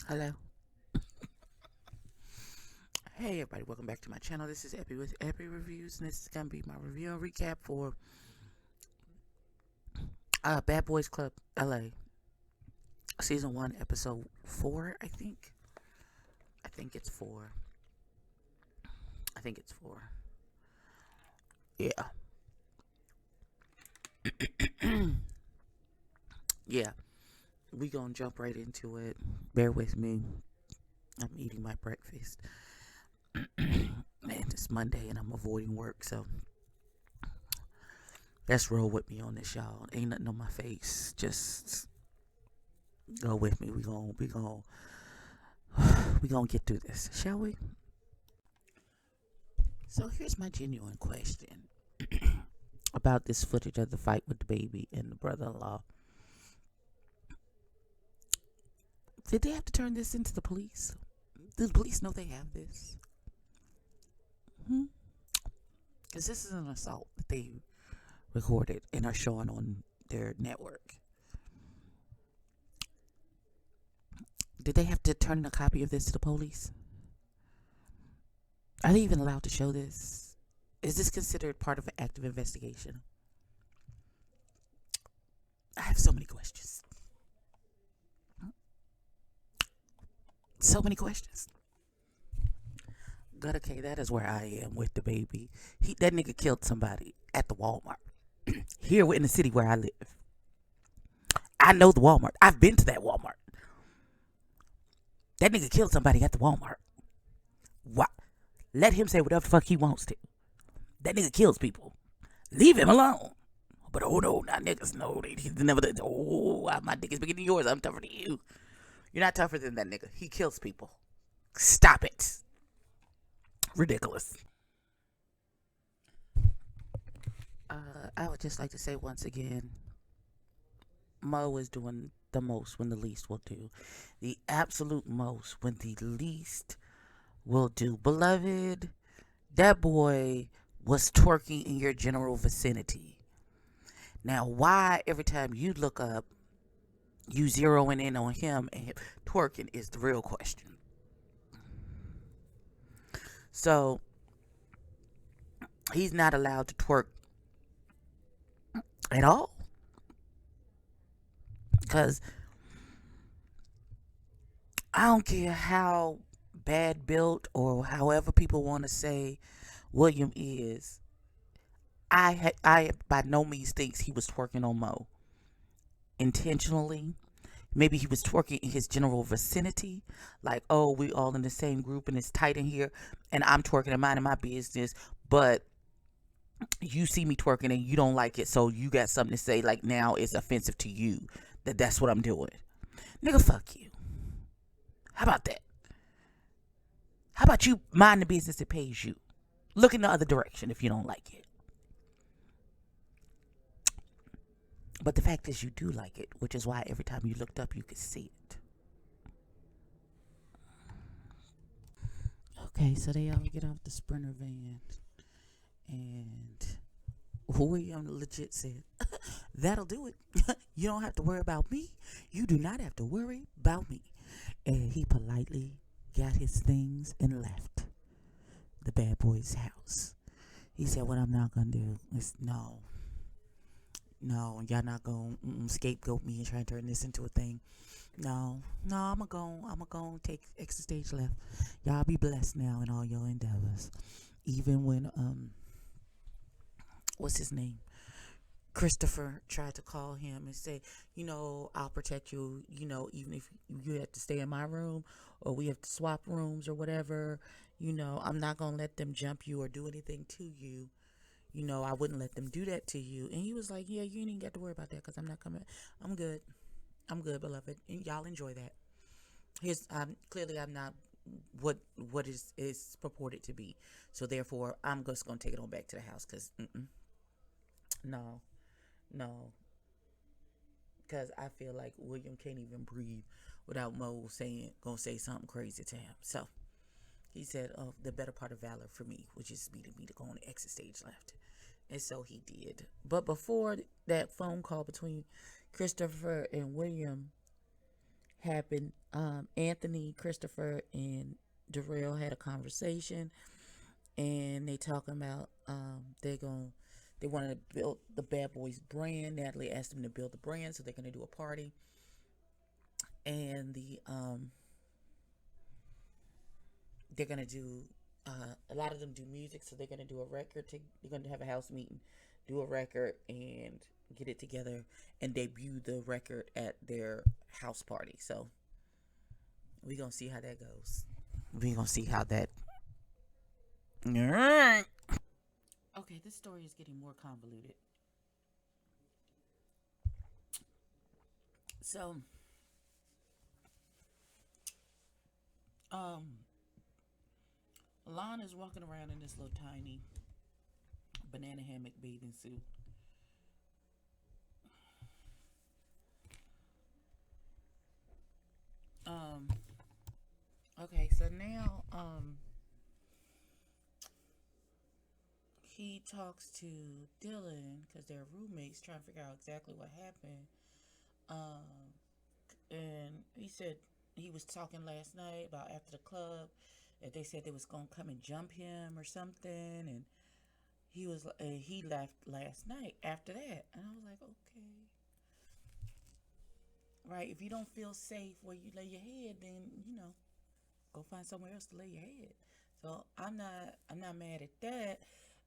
Hello. Hey everybody, welcome back to my channel. This is Epi with Epi Reviews, and this is going to be my review and recap for Bad Boys Club LA Season 1, Episode 4, I think. I think it's 4. I think it's 4. Yeah. Yeah. We going to jump right into it. Bear with me. I'm eating my breakfast. And it's Monday and I'm avoiding work, so let's roll with me on this, y'all. Ain't nothing on my face. Just go with me. We gonna get through this, shall we? So here's my genuine question about this footage of the fight with the baby and the brother-in-law. Did they have to turn this into the police? Do the police know they have this? Because this is an assault that they recorded and are showing on their network. Did they have to turn a copy of this to the police? Are they even allowed to show this? Is this considered part of an active investigation? I have so many questions. So many questions. But okay, that is where I am with the baby. That nigga killed somebody at the Walmart. Here in the city where I live. I know the Walmart. I've been to that Walmart. That nigga killed somebody at the Walmart. What? Let him say whatever the fuck he wants to. That nigga kills people. Leave him alone. But oh no, not niggas. No, they never did. Oh, my dick is bigger than yours. I'm tougher than you. You're not tougher than that nigga. He kills people. Stop it. Ridiculous. I would just like to say once again, Mo is doing the most when the least will do. The absolute most when the least will do. Beloved, that boy was twerking in your general vicinity. Now, why every time you look up, you zeroing in on him and twerking is the real question. So, he's not allowed to twerk at all. Because I don't care how bad built or however people want to say William is. I by no means thinks he was twerking on Mo intentionally. Maybe he was twerking in his general vicinity, like, oh, we all in the same group and it's tight in here, and I'm twerking and minding my business, but you see me twerking and you don't like it, so you got something to say, like now it's offensive to you that's what I'm doing. Nigga, fuck you. How about that? How about you mind the business that pays you? Look in the other direction if you don't like it. But the fact is you do like it, which is why every time you looked up you could see it. Okay, so they all get off the Sprinter van and William legit said, that'll do it. You don't have to worry about me. You do not have to worry about me. And he politely got his things and left the bad boy's house. He said, what I'm not going to do is no, y'all not going to scapegoat me and try and turn this into a thing. No, I'm going to take extra stage left. Y'all be blessed now in all your endeavors. Even when, what's his name? Christopher tried to call him and say, I'll protect you, even if you have to stay in my room or we have to swap rooms or whatever, I'm not going to let them jump you or do anything to you. I wouldn't let them do that to you. And he was like, yeah, you ain't even got to worry about that because I'm not coming. I'm good, beloved. And y'all enjoy that. Clearly I'm not what is purported to be. So therefore, I'm just going to take it on back to the house because, no. Because I feel like William can't even breathe without Mo gonna say something crazy to him. So he said, oh, the better part of valor for me, which is me to go on the exit stage left. And so he did. But before that phone call between Christopher and William happened. Anthony, Christopher, and Darrell had a conversation, and they talking about they want to build the Bad Boys brand. Natalie asked them to build the brand, so they're gonna do a party, and they're gonna do a lot of them do music, so they're gonna do a record. They're gonna have a house meeting, do a record, and get it together and debut the record at their house party. So we gonna see how that goes. We gonna see how that. Okay, this story is getting more convoluted. So, um, Lon is walking around in this little tiny banana hammock bathing suit. Um, okay, so now, he talks to Dylan because they're roommates, trying to figure out exactly what happened. Um, and he said he was talking last night about after the club that they said they was gonna come and jump him or something, and he left last night after that, and I was like, okay, right? If you don't feel safe where you lay your head, then go find somewhere else to lay your head. So I'm not mad at that.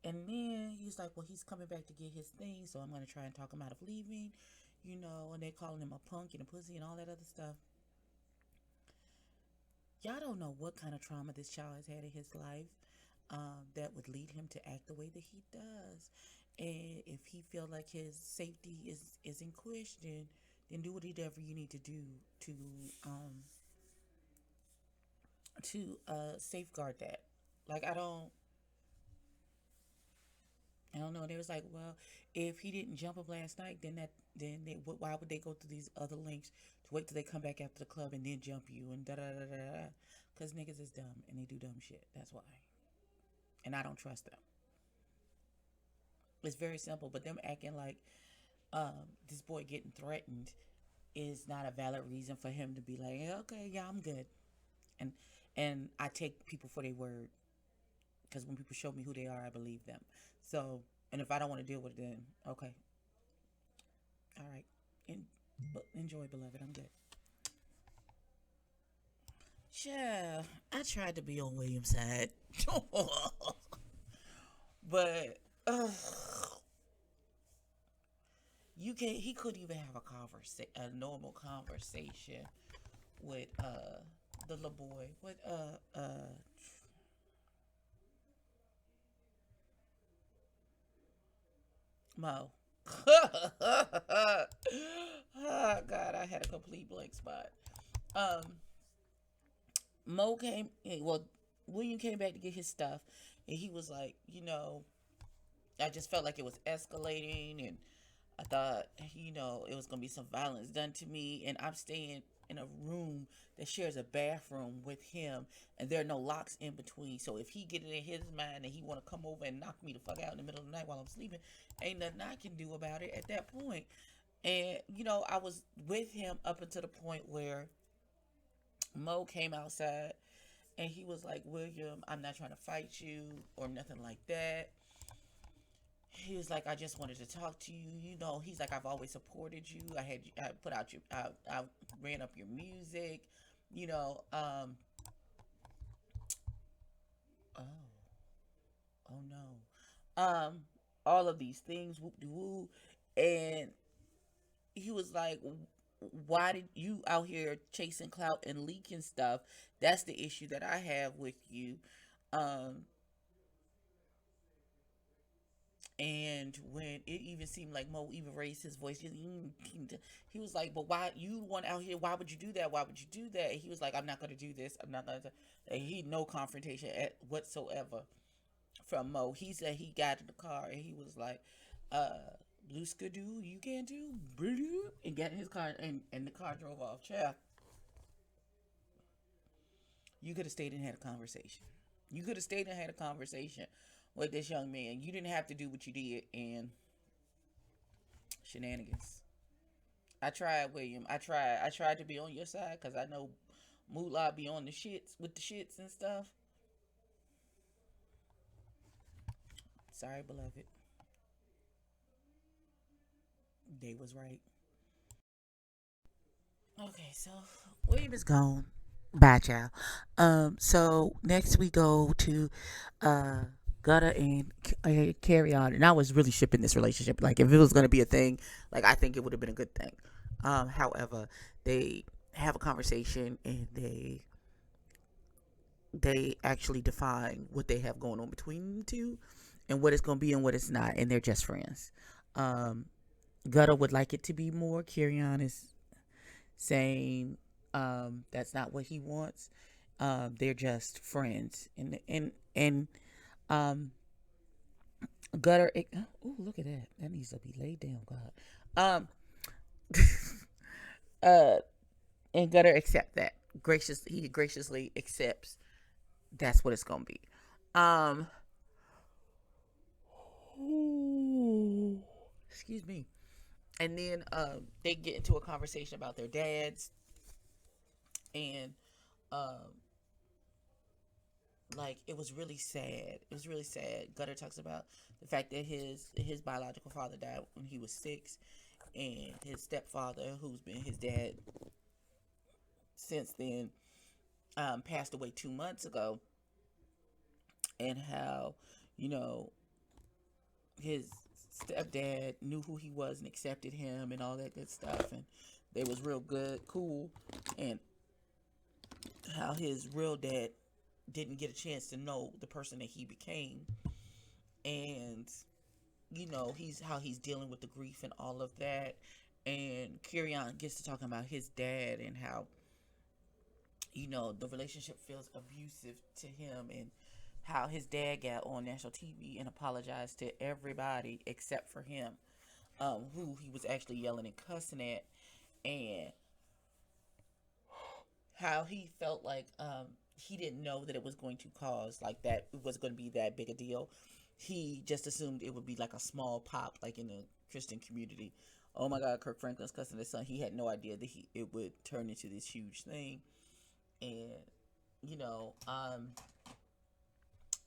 And then he's like, well, he's coming back to get his thing, so I'm gonna try and talk him out of leaving, and they calling him a punk and a pussy and all that other stuff. Y'all don't know what kind of trauma this child has had in his life, that would lead him to act the way that he does. And if he feel like his safety is in question, then do whatever you need to do to um safeguard that. Like I don't know. They was like, well, if he didn't jump up last night, why would they go through these other links to wait till they come back after the club and then jump you and da da da da da? Because niggas is dumb and they do dumb shit. That's why. And I don't trust them. It's very simple. But them acting like this boy getting threatened is not a valid reason for him to be like, okay, yeah, I'm good. And I take people for their word, because when people show me who they are, I believe them. So, and if I don't want to deal with it, then okay, all right, enjoy, beloved. I'm good. Yeah, I tried to be on William's side, but you can't. He couldn't even have a normal conversation with the little boy. With Mo. Oh God, I had a complete blank spot. Um, Mo came. Well, William came back to get his stuff, and he was like, I just felt like it was escalating, and I thought, it was gonna be some violence done to me, and I'm staying in a room that shares a bathroom with him, and there are no locks in between. So if he get it in his mind and he want to come over and knock me the fuck out in the middle of the night while I'm sleeping, ain't nothing I can do about it at that point. And I was with him up until the point where Mo came outside, and he was like, William, I'm not trying to fight you or nothing like that. He was like, I just wanted to talk to you. He's like, I've always supported you. I put out I ran up your music. You know, oh, oh no, all of these things, whoop de woo, and he was like, why did you out here chasing clout and leaking stuff? That's the issue that I have with you. Um, And when it even seemed like Mo even raised his voice, he was like, "But why you one out here? Why would you do that? Why would you do that?" And he was like, "I'm not going to do this. I'm not going to." And he no confrontation at whatsoever from Mo. He said he got in the car and he was like, "Blue skidoo, you can't do," and got in his car and the car drove off. Child, you could have stayed and had a conversation. You could have stayed and had a conversation with this young man. You didn't have to do what you did, and shenanigans. I tried, William. I tried to be on your side because I know Moolah be on the shits with the shits and stuff. Sorry, beloved. They was right. Okay, so William is gone. Bye, child. So next we go to uh Gutter and Carry On, and I was really shipping this relationship. Like if it was gonna be a thing, like I think it would have been a good thing. However, they have a conversation and they actually define what they have going on between the two and what it's gonna be and what it's not, and they're just friends. Um, Gutter would like it to be more. Carry On is saying that's not what he wants. They're just friends, and um, Gutter. Oh, look at that! That needs to be laid down, God. Um, uh, and Gutter accept that He graciously accepts that's what it's gonna be. Um, excuse me. And then they get into a conversation about their dads and um like it was really sad. It was really sad. Gutter talks about the fact that his biological father died when he was 6, and his stepfather, who's been his dad since then, passed away 2 months ago, and how you know his stepdad knew who he was and accepted him and all that good stuff, and they was real good, cool, and how his real dad didn't get a chance to know the person that he became, and he's how he's dealing with the grief and all of that. And Kirion gets to talking about his dad and how the relationship feels abusive to him, and how his dad got on national TV and apologized to everybody except for him, who he was actually yelling and cussing at, and how he felt like he didn't know that it was going to cause like that, it was going to be that big a deal. He just assumed it would be like a small pop, like in the Christian community. Oh my God, Kirk Franklin's cussing his son. He had no idea that it would turn into this huge thing. And you know, um,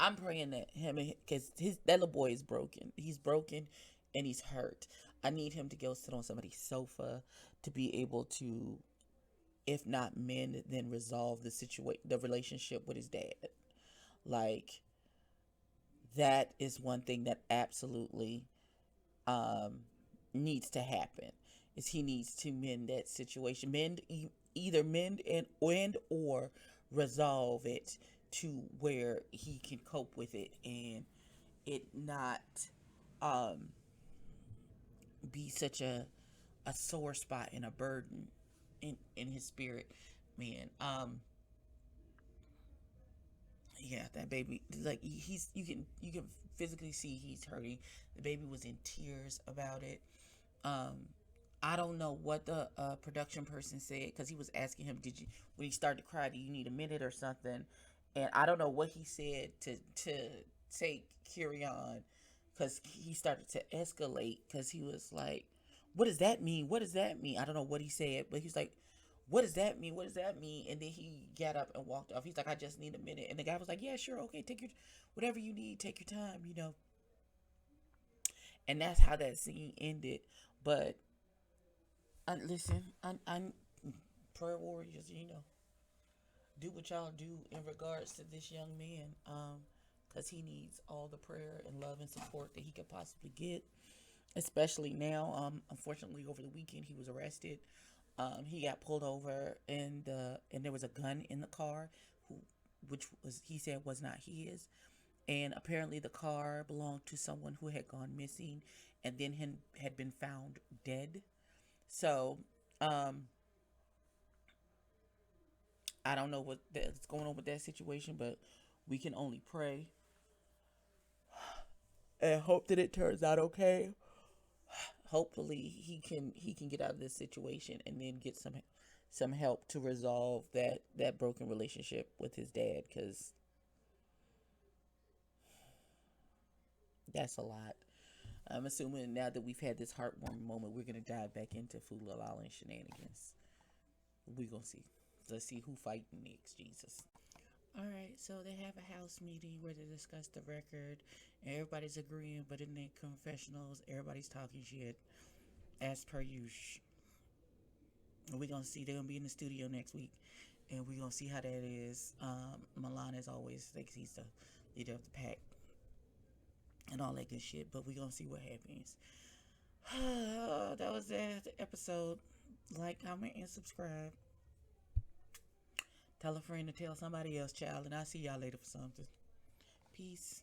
I'm praying that because his that little boy is broken. He's broken, and he's hurt. I need him to go sit on somebody's sofa to be able to, if not mend, then resolve the relationship with his dad. Like that is one thing that absolutely um, needs to happen. Is he needs to mend that situation, either mend and or resolve it to where he can cope with it and it not um, be such a sore spot and a burden in his spirit, man. Yeah, that baby, like he's you can physically see he's hurting. The baby was in tears about it. um I don't know what the production person said, because he was asking him, did you, when he started to cry, do you need a minute or something? And I don't know what he said to take Carry On, because he started to escalate, because he was like, what does that mean, what does that mean? I don't know what he said, but he was like, what does that mean, what does that mean? And then he got up and walked off. He's like, I just need a minute. And the guy was like, yeah, sure, okay, take your whatever you need, take your time. And that's how that scene ended. But listen, I prayer warriors, do what y'all do in regards to this young man, because he needs all the prayer and love and support that he could possibly get, especially now. Unfortunately, over the weekend he was arrested. He got pulled over, and there was a gun in the car, who, which was, he said, was not his, and apparently the car belonged to someone who had gone missing, and then had been found dead. So, um, I don't know what's going on with that situation, but we can only pray and hope that it turns out okay. Hopefully, he can get out of this situation and then get some help to resolve that broken relationship with his dad, because that's a lot. I'm assuming now that we've had this heartwarming moment, we're gonna dive back into Fulala and shenanigans. We're gonna see. Let's see who fighting next. Jesus. All right, so they have a house meeting where they discuss the record, and everybody's agreeing, but in their confessionals, everybody's talking shit as per usual. We're gonna see they're gonna be in the studio next week, and we're gonna see how that is. Milan, as always, thinks he's the leader of the pack and all that good shit, but we're gonna see what happens. That was the episode. Like, comment, and subscribe. Tell a friend to tell somebody else, child, and I'll see y'all later for something. Peace.